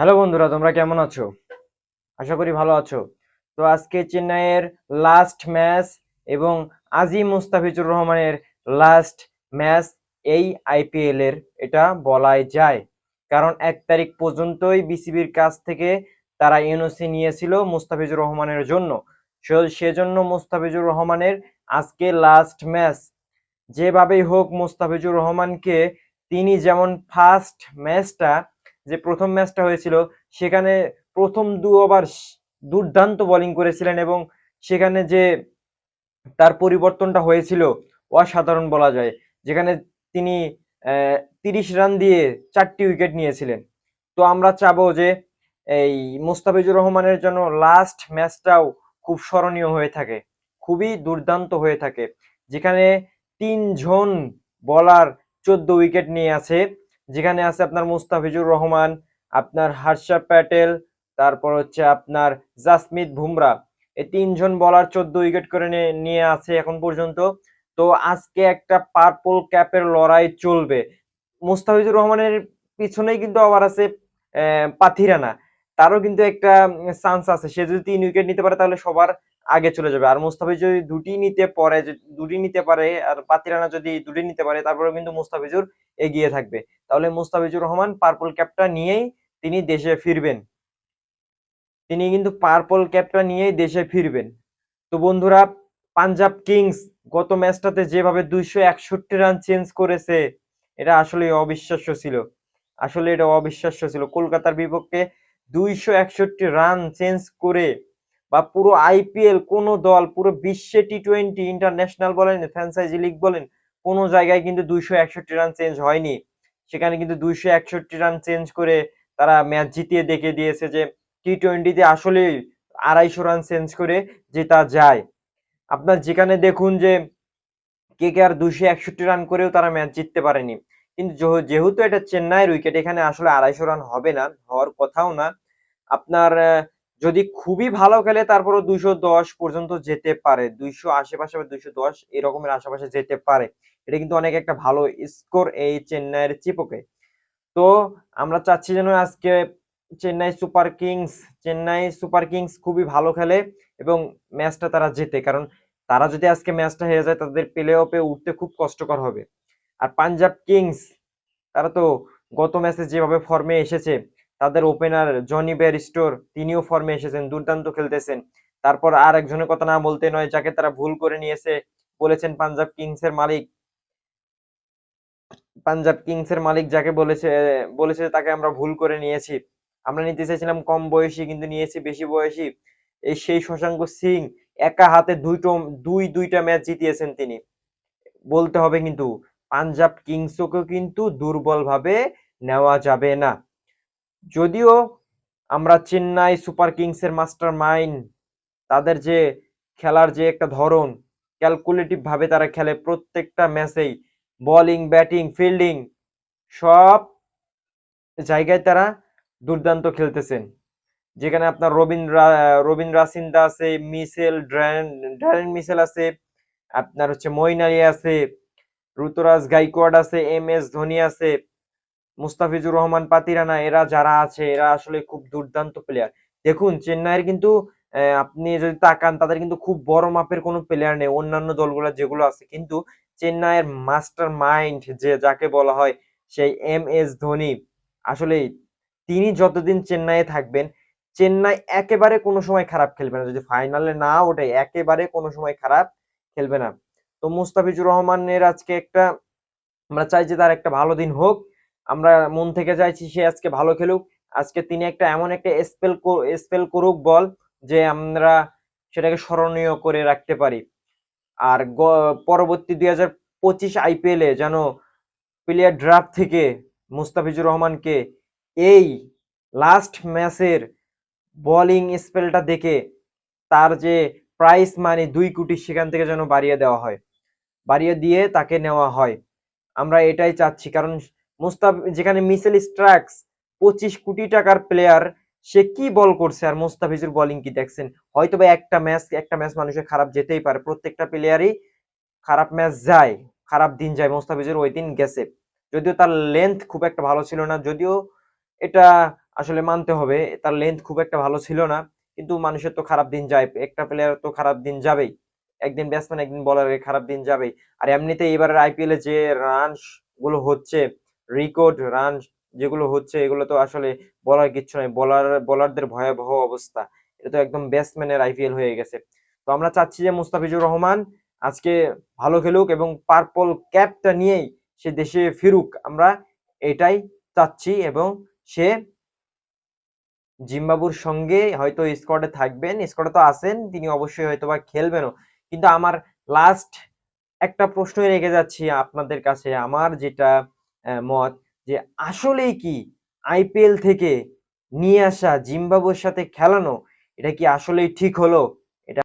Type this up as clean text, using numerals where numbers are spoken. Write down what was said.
Hello বন্ধুরা, তোমরা কেমন আছো? আশা করি ভালো আছো। তো আজকে চেন্নাইয়ের লাস্ট ম্যাচ এবং আজিম মুস্তাফিজুর রহমানের লাস্ট ম্যাচ এই আইপিএল এর, এটা বলাই যায়। কারণ 1 তারিখ পর্যন্তই বিসিবির কাছ থেকে তারা এনওসি নিয়েছিল মুস্তাফিজুর রহমানের জন্য। সেজন্য মুস্তাফিজুর রহমানের আজকে লাস্ট ম্যাচ। যেভাবেই হোক মুস্তাফিজুর রহমানকে, তিনি যেমন ফার্স্ট ম্যাচটা, যে প্রথম ম্যাচটা হয়েছিল, সেখানে প্রথম 2 ওভার দুর্দান্ত বোলিং করেছিলেন এবং সেখানে যে তার পরিবর্তনটা হয়েছিল অসাধারণ বলা যায়। যেখানে তিনি 30 রান দিয়ে 4টি উইকেট নিয়েছিলেন। তো আমরা চাবো যে এই মুস্তাফিজুর রহমানের জন্য লাস্ট ম্যাচটাও খুব স্মরণীয় হয়ে থাকে, খুবই দুর্দান্ত হয়ে থাকে। যেখানে 3 জন বলার 14 উইকেট নিয়ে আছে। যেখানে আছে আপনার মুস্তাফিজুর রহমান, আপনার হর্ষদ প্যাটেল, তারপর হচ্ছে আপনার জাসপ্রীত বুমরাহ। এই 3 জন বলার 14 উইকেট করে নিয়ে আছে এখন পর্যন্ত। তো আজকে একটা পার্পল ক্যাপের লড়াই চলবে। মুস্তাফিজুর রহমানের পিছনেই কিন্তু আবার আছে পাথিরানা। তারও কিন্তু একটা চান্স আছে। সে যদি 3 উইকেট নিতে পারে তাহলে সবার আগে চলে যাবে। আর মুস্তাফিজ যদি দুটি নিতে পারে আর পাথিরানা যদি দুটি নিতে পারে, তারপরেও কিন্তু মুস্তাফিজুর এগিয়ে থাকবে। তাহলে মুস্তাফিজুর রহমান পার্পল ক্যাপটা নিয়েই তিনি দেশে ফিরবেন। তিনি কিন্তু পার্পল ক্যাপটা নিয়েই দেশে ফিরবেন। তো বন্ধুরা, পাঞ্জাব কিংস গত ম্যাচটাতে যেভাবে 261 রান চেঞ্জ করেছে, এটা আসলে অবিশ্বাস্য ছিল। আসলে এটা অবিশ্বাস্য ছিল। কলকাতার বিপক্ষে 261 রান চেঞ্জ করে, বা পুরো আইপিএল কোন দল, পুরো বিশ্বে টি-20 ইন্টারন্যাশনাল বলেন, ফ্র্যাঞ্চাইজি লিগ বলেন, কোন জায়গায় কিন্তু 261 রান চেঞ্জ হয়নি। সেখানে কিন্তু 261 রান চেঞ্জ করে তারা ম্যাচ জিতিয়ে দেখে দিয়েছে যে টি-20তে আসলে 250 রান চেঞ্জ করে জেতা যায়। আপনার যেখানে দেখুন যে কেকেআর 261 রান করেও তারা ম্যাচ জিততে পারেনি। কিন্তু যেহেতু এটা চেন্নাইয়ের উইকেট, এখানে আসলে 250 রান হবে না, হওয়ার কথাও না। আপনার যদি খুবই ভালো খেলে তারপরও 210 পর্যন্ত যেতে পারে, 200 আশেপাশে বা 210 এরকমের আশেপাশে যেতে পারে। এটা কিন্তু অনেক একটা ভালো স্কোর এই চেন্নাইয়ের চিপকে। তো আমরা চাচ্ছি যেন আজকে চেন্নাই সুপার কিংস খুবই ভালো খেলে এবং ম্যাচটা তারা জেতে। কারণ তারা যদি আজকে ম্যাচটা হেরে যায়, তাদের প্লে অফে উঠতে খুব কষ্টকর হবে। আর পাঞ্জাব কিংস, তারা তো গত ম্যাচে যেভাবে ফর্মে এসেছে, তাদের ওপেনার জনি বেয়ারস্টোর তিনিও ফর্মে এসেছেন, দুর্দান্ত খেলতেছেন। তারপর আর একজনের কথা না বলতে নয়, যাকে তারা ভুল করে নিয়েছে, বলেছেন পাঞ্জাব কিংসের মালিক যাকে বলেছে বলেছে তাকে আমরা ভুল করে নিয়েছি। আমরা নিতে চাইছিলাম কম বয়সী, কিন্তু নিয়েছি বেশি বয়সী। এই সেই শশাঙ্ক সিং, একা হাতে দুইটা ম্যাচ জিতিয়েছেন তিনি। বলতে হবে কিন্তু পাঞ্জাব কিংসকেও কিন্তু দুর্বল ভাবে নেওয়া যাবে না। যদিও আমরা চেন্নাই সুপার কিংসের মাস্টার মাইন্ড, তাদের যে খেলার যে একটা ধরন, ক্যালকুলেটিভ ভাবে তারা খেলে প্রত্যেকটা ম্যাচেই, বোলিং ব্যাটিং ফিল্ডিং সব জায়গায় তারা দুর্দান্ত খেলতেছেন। যেখানে আপনার রবিন রাসিন্দা আছে, ড্যারেন মিসেল আছে, আপনার হচ্ছে মঈন আলী আছে, ঋতুরাজ গাইকোয়াড আছে, এম এস ধোনি আছে, মুস্তাফিজুর রহমান পাতিরানা, এরা যারা আছে এরা আসলে খুব দুর্দান্ত প্লেয়ার। দেখুন চেন্নাইয়ের কিন্তু আপনি যদি তাকান, তাদের কিন্তু খুব বড় মাপের কোনো প্লেয়ার নেই অন্যান্য দলগুলো যেগুলো আছে। কিন্তু চেন্নাইয়ের মাস্টার মাইন্ড যে যাকে বলা হয়, সেই এম এস ধোনি, আসলে তিনি যতদিন চেন্নাইয়ে থাকবেন, চেন্নাই একেবারে কোনো সময় খারাপ খেলবে না। যদি ফাইনালে না ওঠে, একেবারে কোনো সময় খারাপ খেলবে না। তো মুস্তাফিজুর রহমানের আজকে একটা, আমরা চাই যে তার একটা ভালো দিন হোক। আমরা মন থেকে চাইছি সে আজকে ভালো খেলুক। আজকে তিনি একটা এমন একটা স্পেল করুক বল, যে আমরা সেটাকে স্মরণীয় করে রাখতে পারি। আর পরবর্তী 2025 আইপিএল এ যেন প্লেয়ার ড্রাফট থেকে মুস্তাফিজুর রহমানকে এই লাস্ট ম্যাচের বোলিং স্পেলটা দেখে তার যে প্রাইস মানি 2 কোটি, সেখান থেকে যেন বাড়িয়ে দিয়ে তাকে নেওয়া হয়। আমরা এটাই চাচ্ছি। কারণ যেখানে মিচেল স্টার্কস 25 কোটি টাকার প্লেয়ার, সে কি বল করছে, আর মুস্তাফিজুর বোলিং কি দেখছেন? হয়তোবা একটা ম্যাচ মানুষের খারাপ যেতেই পারে, প্রত্যেকটা প্লেয়ারই খারাপ ম্যাচ যায়, খারাপ দিন যায়। মুস্তাফিজুর ওই দিন গেছে, যদিও তার লেন্থ খুব একটা ভালো ছিল না, যদিও এটা আসলে মানতে হবে, তার লেন্থ খুব একটা ভালো ছিল না। কিন্তু মানুষের তো খারাপ দিন যায়, একটা প্লেয়ার তো খারাপ দিন যাবেই, একদিন ব্যাটসম্যান একদিন বলারের খারাপ দিন যাবেই। আর এমনিতে এবারের আইপিএলে যে রান গুলো হচ্ছে, রেকর্ড রান যেগুলো হচ্ছে, এগুলো তো আসলে বলার কিচ্ছু নাই, বোলারদের ভয়াবহ অবস্থা। এটা তো একদম ব্যাটসম্যানের আইপিএল হয়ে গেছে। তো আমরা চাচ্ছি যে মুস্তাফিজুর রহমান আজকে ভালো খেলুক এবং পার্পল ক্যাপটা নিয়েই সে দেশে ফিরুক, আমরা এটাই চাচ্ছি। এবং সে জিম্বাবুর সঙ্গে হয়তো স্কোয়াডে থাকবেন, স্কোয়াডে তো আছেন, তিনি অবশ্যই হয়তোবা খেলবেনও। কিন্তু আমার লাস্ট একটা প্রশ্নই রেখে যাচ্ছি আপনাদের কাছে, আমার যেটা মত, যে আসলেই কি আইপিএল থেকে নিয়ে আসা জিম্বাবুর সাথে খেলানো, এটা কি আসলেই ঠিক হলো?